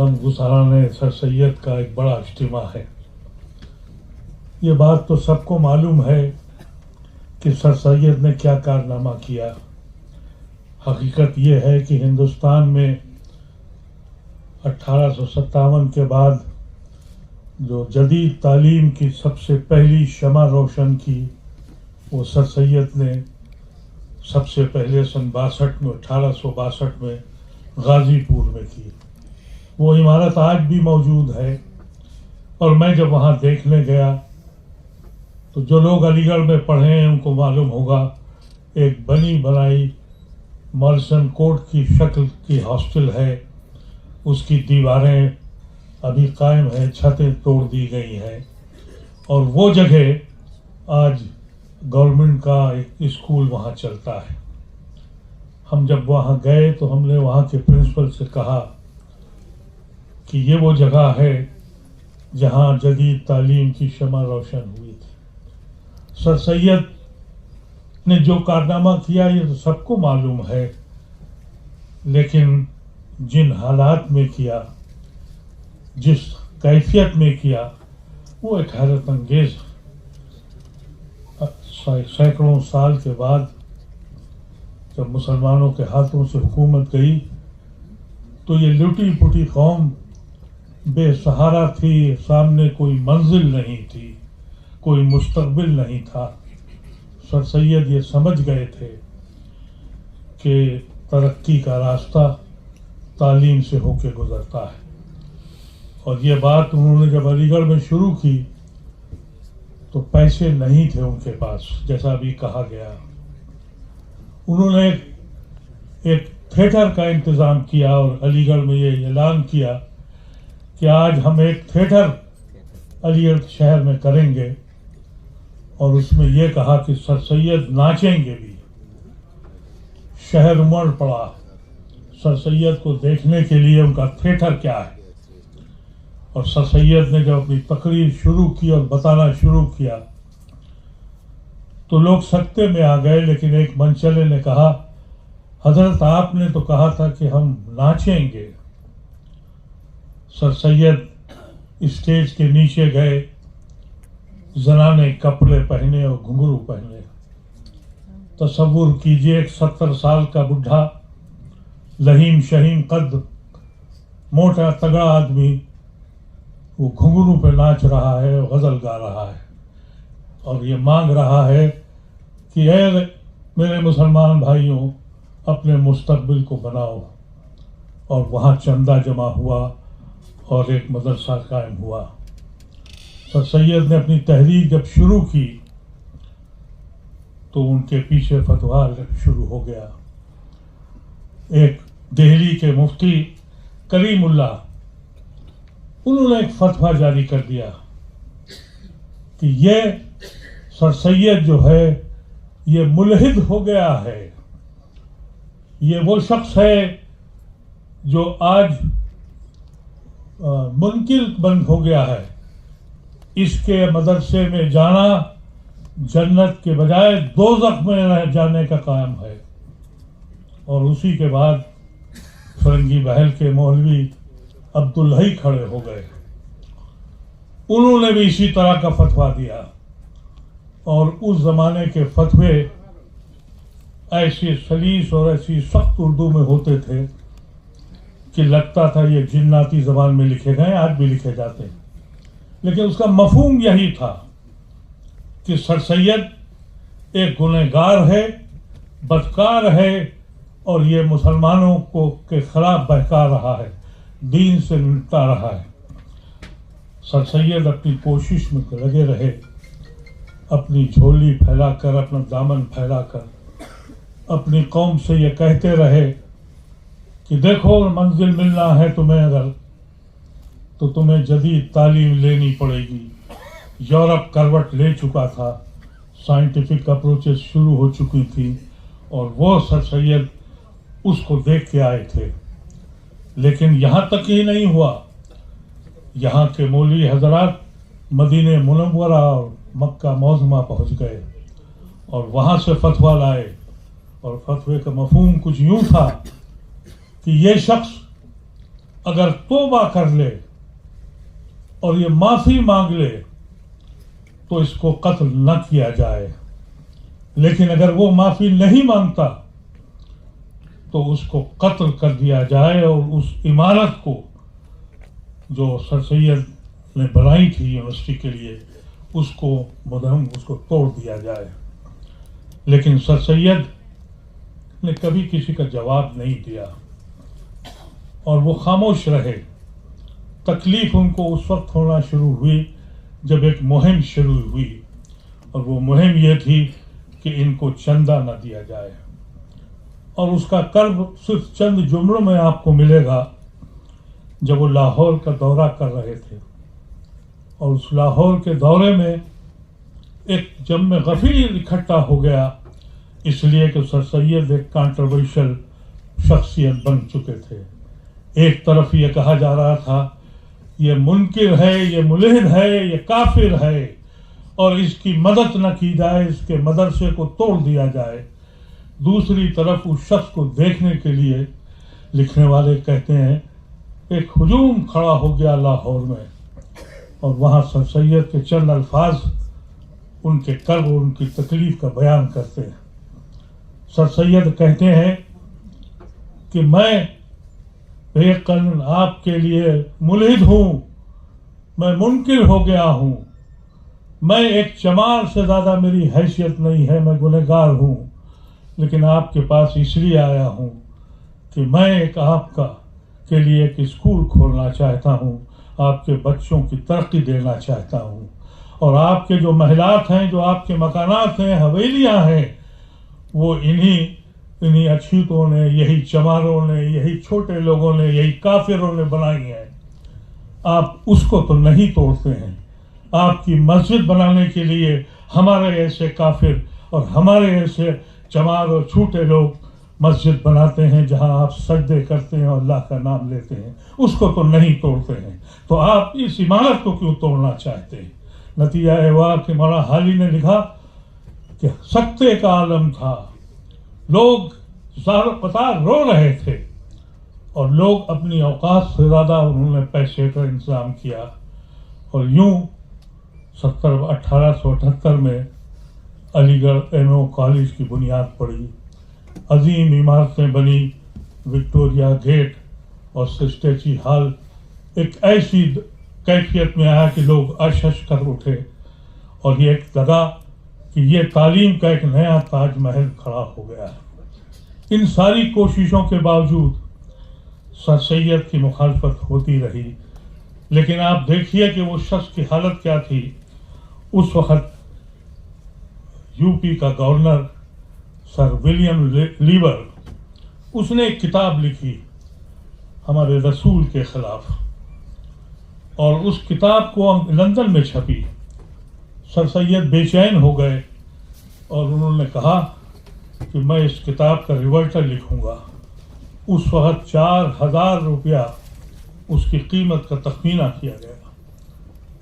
एहतराम गुज़राने सर सैयद का एक बड़ा इज्तिमा है। ये बात तो सबको मालूम है कि सर सैयद ने क्या कारनामा किया। हकीकत ये है कि हिंदुस्तान में 1857 के बाद जो जदीद तालीम की सबसे पहली शमा रोशन की वो सर सैयद ने सबसे पहले सन 62 में 1862 में गाज़ीपुर में की। वो इमारत आज भी मौजूद है और मैं जब वहाँ देखने गया तो जो लोग अलीगढ़ में पढ़े हैं उनको मालूम होगा, एक बनी बनाई मॉरिसन कोर्ट की शक्ल की हॉस्टल है, उसकी दीवारें अभी कायम है, छतें तोड़ दी गई हैं और वो जगह आज गवर्नमेंट का एक स्कूल वहाँ चलता है। हम जब वहाँ गए तो हमने वहाँ के प्रिंसिपल से कहा कि ये वो जगह है जहाँ जदीद तालीम की शमा रोशन हुई थी। सर सैयद ने जो कारनामा किया ये तो सबको मालूम है, लेकिन जिन हालात में किया, जिस कैफियत में किया, वो एक हैरत अंगेज। सैकड़ों साल के बाद जब मुसलमानों के हाथों से हुकूमत गई तो ये लुटी पुटी कौम बेसहारा थी, सामने कोई मंजिल नहीं थी, कोई मुस्तकबिल नहीं था। सर सैयद ये समझ गए थे कि तरक्की का रास्ता तालीम से होके गुजरता है और ये बात उन्होंने जब अलीगढ़ में शुरू की तो पैसे नहीं थे उनके पास, जैसा अभी कहा गया। उन्होंने एक थिएटर का इंतज़ाम किया और अलीगढ़ में ये ऐलान किया कि आज हम एक थिएटर अलीगढ़ शहर में करेंगे और उसमें ये कहा कि सर सैयद नाचेंगे भी। शहर उमड़ पड़ा सर सैयद को देखने के लिए, उनका थिएटर क्या है। और सर सैयद ने जब अपनी तकरीर शुरू की और बताना शुरू किया तो लोग सकते में आ गए, लेकिन एक मंचले ने कहा, हजरत आपने तो कहा था कि हम नाचेंगे। सर सैयद स्टेज के नीचे गए, जनाने कपड़े पहने और घुंघरू पहने। तसव्वुर कीजिए एक 70 साल का बुढ़ा, लहीम शहीम कद, मोटा तगड़ा आदमी, वो घुंघरू पे नाच रहा है, गजल गा रहा है और ये मांग रहा है कि ऐ मेरे मुसलमान भाइयों, अपने मुस्तकबिल को बनाओ। और वहाँ चंदा जमा हुआ और एक मदरसा कायम हुआ। सर सैयद ने अपनी तहरीक जब शुरू की तो उनके पीछे फतवा शुरू हो गया। एक दिल्ली के मुफ्ती करीमुल्लाह, उन्होंने एक फतवा जारी कर दिया कि ये सर सैयद जो है ये मुल्हिद हो गया है, ये वो शख्स है जो आज मुनकिर बंद हो गया है, इसके मदरसे में जाना जन्नत के बजाय दोज़ख में रह जाने का काम है। और उसी के बाद फरंगी बहल के मौलवी अब्दुल्लाही खड़े हो गए, उन्होंने भी इसी तरह का फतवा दिया। और उस जमाने के फतवे ऐसे सलीस और ऐसी सख्त उर्दू में होते थे कि लगता था ये जिन्नाती जबान में लिखे गए, आज भी लिखे जाते हैं। लेकिन उसका मफहूम यही था कि सर सैयद एक गुनहगार है, बदकार है और ये मुसलमानों को के खिलाफ बहका रहा है, दीन से निपटा रहा है। सर सैयद अपनी कोशिश में लगे रहे, अपनी झोली फैलाकर, अपना दामन फैलाकर अपनी कौम से ये कहते रहे कि देखो मंजिल मिलना है तुम्हें अगर, तो तुम्हें जदीद तालीम लेनी पड़ेगी। यूरोप करवट ले चुका था, साइंटिफिक अप्रोचेस शुरू हो चुकी थी और वो सर सैयद उसको देख के आए थे। लेकिन यहाँ तक ही नहीं हुआ, यहाँ के मौलवी हजरात मदीने मुनव्वरा और मक्का मौज़मा पहुँच गए और वहाँ से फतवा लाए। और फतवे का मफहूम कुछ यूँ था कि ये शख्स अगर तौबा कर ले और ये माफी मांग ले तो इसको कत्ल न किया जाए, लेकिन अगर वो माफी नहीं मांगता तो उसको कत्ल कर दिया जाए और उस इमारत को जो सर सैयद ने बनाई थी यूनिवर्सिटी के लिए उसको तोड़ दिया जाए। लेकिन सर सैयद ने कभी किसी का जवाब नहीं दिया और वो खामोश रहे। तकलीफ उनको उस वक्त होना शुरू हुई जब एक मुहिम शुरू हुई, और वो मुहिम ये थी कि इनको चंदा न दिया जाए। और उसका कर्ब सिर्फ चंद जुमलों में आपको मिलेगा जब वो लाहौर का दौरा कर रहे थे, और उस लाहौर के दौरे में एक जम गफीर इकट्ठा हो गया, इसलिए कि सर सैयद एक कंट्रोवर्शियल शख्सियत बन चुके थे। एक तरफ ये कहा जा रहा था ये मुनकिर है, ये मुलहिद है, ये काफिर है और इसकी मदद न की जाए, इसके मदरसे को तोड़ दिया जाए। दूसरी तरफ उस शख्स को देखने के लिए लिखने वाले कहते हैं एक हुजूम खड़ा हो गया लाहौर में, और वहाँ सर सैयद के चंद अल्फाज उनके कर्ब और उनकी तकलीफ का बयान करते हैं। सर सैयद कहते हैं कि मैं बेकन आपके लिए मुलहिद हूँ, मैं मुनकिर हो गया हूँ, मैं एक चमार से ज़्यादा मेरी हैसियत नहीं है, मैं गुनहगार हूँ, लेकिन आपके पास इसलिए आया हूँ कि मैं एक आपका के लिए एक स्कूल खोलना चाहता हूँ, आपके बच्चों की तरक्की देना चाहता हूँ, और आपके जो महलात हैं, जो आपके मकानात हैं, हवेलियाँ हैं, वो इन्हीं अछूतों ने, यही चमारों ने, यही छोटे लोगों ने, यही काफिरों ने बनाई है। आप उसको तो नहीं तोड़ते हैं। आपकी मस्जिद बनाने के लिए हमारे ऐसे काफिर और हमारे ऐसे चमार और छोटे लोग मस्जिद बनाते हैं जहां आप सजदे करते हैं और अल्लाह का नाम लेते हैं, उसको तो नहीं तोड़ते हैं। तो आप इस इमारत को क्यों तोड़ना चाहते हैं? नतीजा हुआ कि मौलाना हाली ने लिखा कि सख्ते का आलम था, लोग पता रो रहे थे और लोग अपनी औकात से ज़्यादा उन्होंने पैसे का इंतजाम किया, और यूं 1878 में अलीगढ़ एमओ कॉलेज की बुनियाद पड़ी, अजीम इमारतें बनी, विक्टोरिया गेट और स्टेची हॉल एक ऐसी कैफियत में आया कि लोग अशश कर उठे, और ये लगा कि ये तालीम का एक नया ताजमहल खड़ा हो गया है। इन सारी कोशिशों के बावजूद सर सैयद की मुखालफत होती रही, लेकिन आप देखिए कि वो शख्स की हालत क्या थी। उस वक्त यूपी का गवर्नर सर विलियम लीवर, उसने एक किताब लिखी हमारे रसूल के खिलाफ, और उस किताब को लंदन में छपी। सर सैयद बेचैन हो गए और उन्होंने कहा कि मैं इस किताब का रिवर्टर लिखूंगा। उस वक्त 4000 रुपया उसकी कीमत का तखमीना किया गया,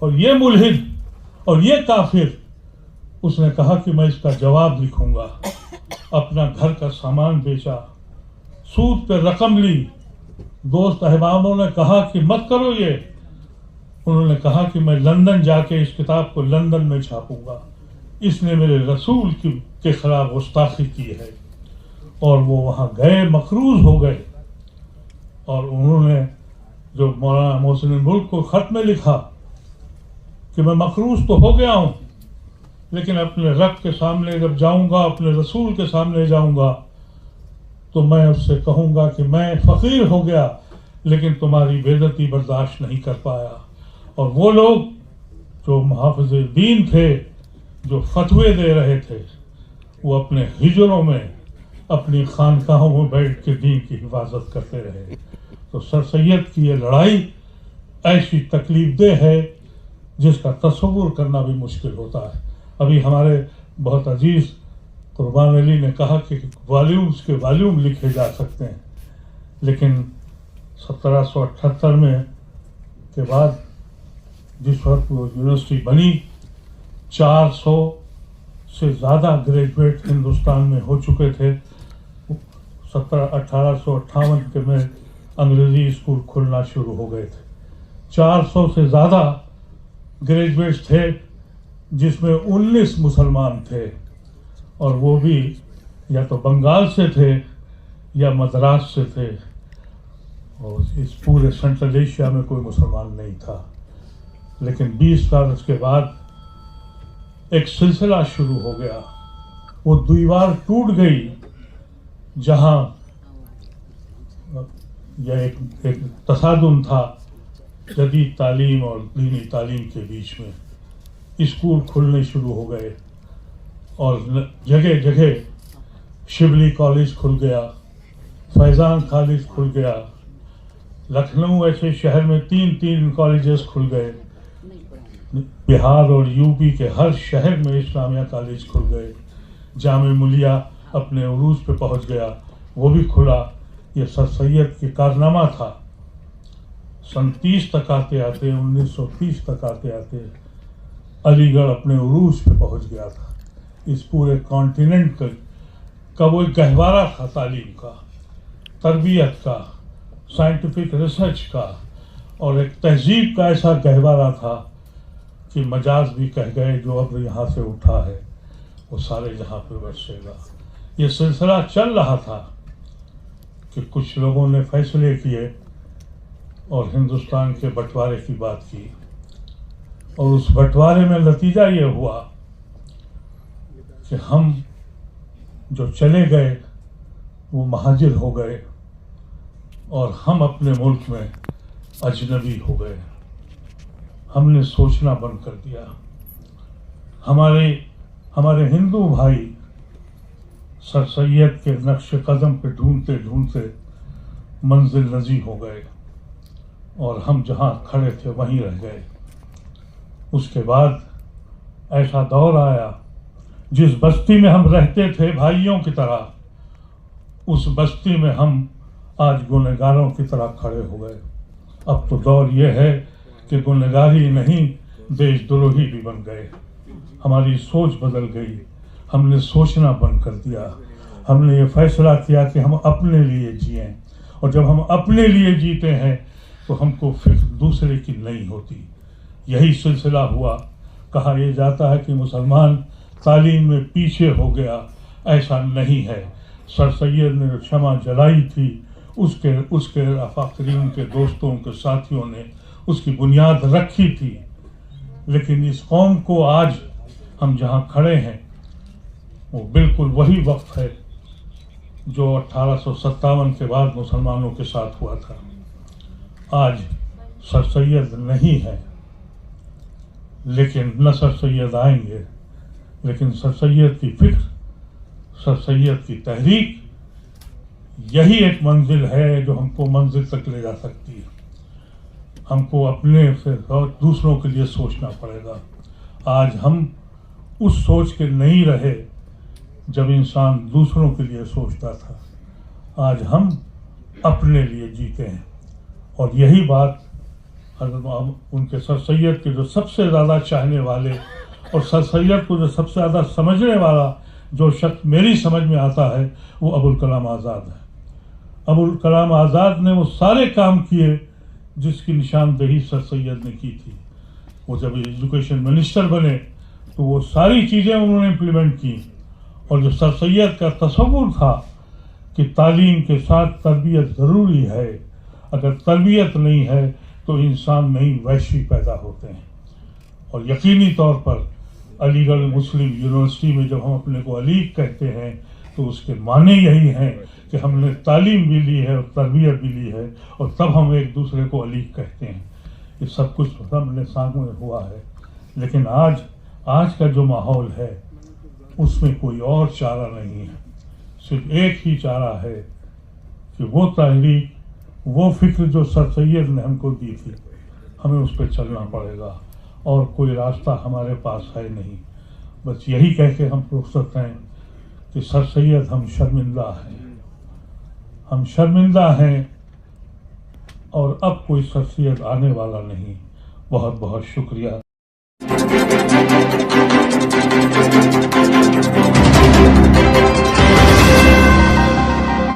और ये मुल्हिद और ये काफिर, उसने कहा कि मैं इसका जवाब लिखूंगा। अपना घर का सामान बेचा, सूद पे रकम ली। दोस्त अहबाबों ने कहा कि मत करो ये, उन्होंने कहा कि मैं लंदन जाके इस किताब को लंदन में छापूंगा, इसने मेरे रसूल के खिलाफ गुस्ताखी की है। और वो वहाँ गए, मकरूज हो गए, और उन्होंने जो मौलाना मोहसिन मुल्क को खत में लिखा कि मैं मकरूज तो हो गया हूँ, लेकिन अपने रब के सामने जब जाऊंगा, अपने रसूल के सामने जाऊंगा, तो मैं उससे कहूंगा कि मैं फकीर हो गया, लेकिन तुम्हारी बेइज्जती बर्दाश्त नहीं कर पाया। और वो लोग जो मुहाफ़िज़ दीन थे, जो फतवे दे रहे थे, वो अपने हिजरों में, अपनी खानकाहों में बैठ के दीन की हिफाजत करते रहे। तो सर सैयद की ये लड़ाई ऐसी तकलीफ दे है जिसका तस्वुर करना भी मुश्किल होता है। अभी हमारे बहुत अजीज कुर्बान अली ने कहा कि वॉल्यूम्स के वॉल्यूम लिखे जा सकते हैं, लेकिन 1778 में के बाद जिस वक्त वो यूनिवर्सिटी बनी, 400 से ज़्यादा ग्रेजुएट हिंदुस्तान में हो चुके थे। 1858 के में अंग्रेजी स्कूल खुलना शुरू हो गए थे। 400 से ज़्यादा ग्रेजुएट्स थे, जिसमें 19 मुसलमान थे, और वो भी या तो बंगाल से थे या मद्रास से थे, और इस पूरे सेंट्रल एशिया में कोई मुसलमान नहीं था। लेकिन 20 साल उसके बाद एक सिलसिला शुरू हो गया। वो दीवार टूट गई जहां यह एक तसादुम था जदीद तालीम और दीनी तालीम के बीच में। स्कूल खुलने शुरू हो गए और जगह जगह शिबली कॉलेज खुल गया, फैज़ान कॉलेज खुल गया, लखनऊ ऐसे शहर में 3 कॉलेजेस खुल गए, बिहार और यूपी के हर शहर में इस्लामिया कॉलेज खुल गए, जामे मिलिया अपने उरूज पे पहुंच गया, वो भी खुला। ये सर सैयद के कारनामा था। सन 30 तक आते आते 1930 तक आते आते अलीगढ़ अपने उरूज पे पहुंच गया था। इस पूरे कॉन्टिनेंट का वो एक गहवारा था, तालीम का, तरबियत का, साइंटिफिक रिसर्च का, और एक तहजीब का ऐसा गहवारा था कि मजाज भी कह गए जो अब यहाँ से उठा है वो सारे जहाँ पे बरसेगा। ये सिलसिला चल रहा था कि कुछ लोगों ने फैसले किए और हिंदुस्तान के बंटवारे की बात की, और उस बंटवारे में नतीजा ये हुआ कि हम जो चले गए वो महाजिर हो गए और हम अपने मुल्क में अजनबी हो गए। हमने सोचना बंद कर दिया। हमारे हिंदू भाई सर सैयद के नक्श कदम पे ढूंढते ढूंढते मंजिल नजी हो गए और हम जहां खड़े थे वहीं रह गए। उसके बाद ऐसा दौर आया, जिस बस्ती में हम रहते थे भाइयों की तरह, उस बस्ती में हम आज गुनहगारों की तरह खड़े हो गए। अब तो दौर यह है कि गुनहगारी नहीं, देशद्रोही भी बन गए। हमारी सोच बदल गई, हमने सोचना बंद कर दिया। हमने ये फैसला किया कि हम अपने लिए जिएं, और जब हम अपने लिए जीते हैं तो हमको फिक्र दूसरे की नहीं होती। यही सिलसिला हुआ। कहा यह जाता है कि मुसलमान तालीम में पीछे हो गया, ऐसा नहीं है। सर सैयद ने जो क्षमा जलाई थी, उसके अफाकरीन के दोस्तों के साथियों ने उसकी बुनियाद रखी थी। लेकिन इस कौम को आज हम जहाँ खड़े हैं वो बिल्कुल वही वक्त है जो 1857 के बाद मुसलमानों के साथ हुआ था। आज सर सैयद नहीं है, लेकिन न सर सैयद आएंगे, लेकिन सर सैयद की फिक्र, सर सैयद की तहरीक, यही एक मंजिल है जो हमको मंजिल तक ले जा सकती है। हमको अपने से और दूसरों के लिए सोचना पड़ेगा। आज हम उस सोच के नहीं रहे जब इंसान दूसरों के लिए सोचता था। आज हम अपने लिए जीते हैं, और यही बात उनके सर सैयद के जो सबसे ज़्यादा चाहने वाले और सर सैयद को जो सबसे ज़्यादा समझने वाला जो शख्स मेरी समझ में आता है वो अबुल कलाम आज़ाद है। अबुल कलाम आज़ाद ने वो सारे काम किए जिसकी निशानदेही सर सैयद ने की थी। वो जब एजुकेशन मिनिस्टर बने तो वो सारी चीज़ें उन्होंने इम्प्लीमेंट की, और जो सर सैयद का तसव्वुर था कि तालीम के साथ तरबियत ज़रूरी है, अगर तरबियत नहीं है तो इंसान नई वैश्वी पैदा होते हैं। और यकीनी तौर पर अलीगढ़ मुस्लिम यूनिवर्सिटी में जब हम अपने को अलीग कहते हैं तो उसके माने यही हैं कि हमने तालीम भी ली है और तरबियत भी ली है, और तब हम एक दूसरे को अलीग कहते हैं। ये सब कुछ हमने सामने हुआ है। लेकिन आज का जो माहौल है उसमें कोई और चारा नहीं है, सिर्फ एक ही चारा है कि वो तहरीक, वो फिक्र जो सर सैयद ने हमको दी थी, हमें उस पर चलना पड़ेगा, और कोई रास्ता हमारे पास है नहीं। बस यही कह के हम रुखसत हैं कि सर सैयद हम शर्मिंदा हैं, और अब कोई सर सैयद आने वाला नहीं। बहुत बहुत शुक्रिया।